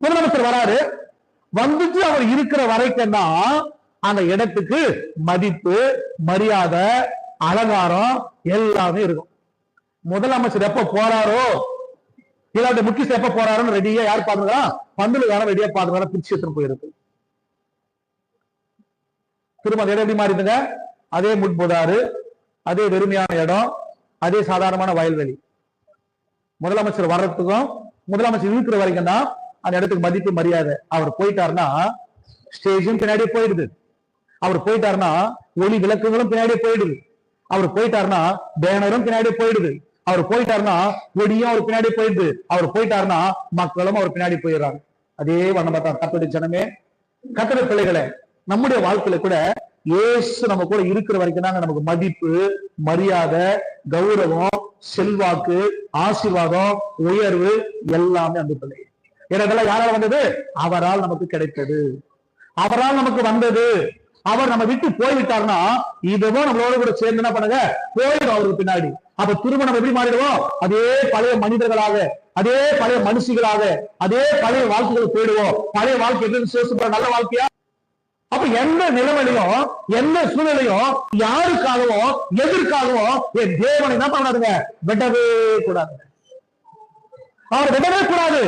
முதலமைச்சர் வராரு, வந்துட்டு அவர் இருக்கிற வரைக்கும் தான் அந்த இடத்துக்கு மதிப்பு, மரியாதை, அலங்காரம் எல்லாமே இருக்கும். முதலமைச்சர் எப்ப போறாரோ, இல்லாத முக்கிய எப்ப போறாருன்னு ரெடியா யார் பாக்குறா, பந்துலுக்கான ரெடியா பாக்குறா, பிரிச்சு எடுத்துட்டு போயிருக்கு. திரும்ப அந்த இடம் எப்படி மாறிதுங்க, அதே முட்போதாரு, அதே வெறுமையான இடம், அதே சாதாரணமான வயல்வெளி. முதலமைச்சர் வர்றதுக்கும் முதலமைச்சர் இருக்கிற வரைக்கும் தான் அந்த இடத்துக்கு மதிப்பு, மரியாதை. அவர் போயிட்டாருன்னா ஸ்டேஜும் பின்னாடியே போயிடுது, அவர் போயிட்டாருன்னா ஒளி விளக்குகளும் பின்னாடியே போயிடுது, அவர் போயிட்டாருன்னா பேனரும் பின்னாடியே போயிடுது, அவர் போயிட்டாருன்னா ஒடியும் அவர் பின்னாடி போயிடுது, அவர் போயிட்டாருன்னா மக்களும் அவர் பின்னாடி போயிடுறாங்க. அதே வண்ணமா தான் கர்த்தருடைய ஜனமே, கர்த்தருடைய பிள்ளைகளை, நம்முடைய வாழ்க்கையில கூட இயேசு நம்ம கூட இருக்கிற வரைக்கும் தாங்க நமக்கு மதிப்பு, மரியாதை, கௌரவம், செல்வாக்கு, ஆசீர்வாதம், உயர்வு எல்லாமே அந்த பிள்ளை. இதெல்லாம் யாரால வந்தது? அவரால் நமக்கு கிடைத்தது, அவரால் நமக்கு வந்தது. அவர் நம்ம விட்டு போய்விட்டார்னா இதுவும் நம்மளோட கூட சேர்ந்து என்ன பண்ணுங்க, போயிடும் அவருக்கு பின்னாடி. அப்ப திரும்ப நம்ம எப்படி மாறிடுவோம்? அதே பழைய மனிதர்களாக, அதே பழைய மனுஷிகளாக, அதே பழைய வாழ்க்கைகளுக்கு போயிடுவோம். பழைய வாழ்க்கை எப்படி நல்ல வாழ்க்கையா? அப்ப எந்த நிலைமையிலையும், எந்த சூழ்நிலையும், யாருக்காகவும் எதற்காகவும் என் தேவனை என்ன பண்ணாதுங்க, விடவே கூடாது. அவர் விடவே கூடாது.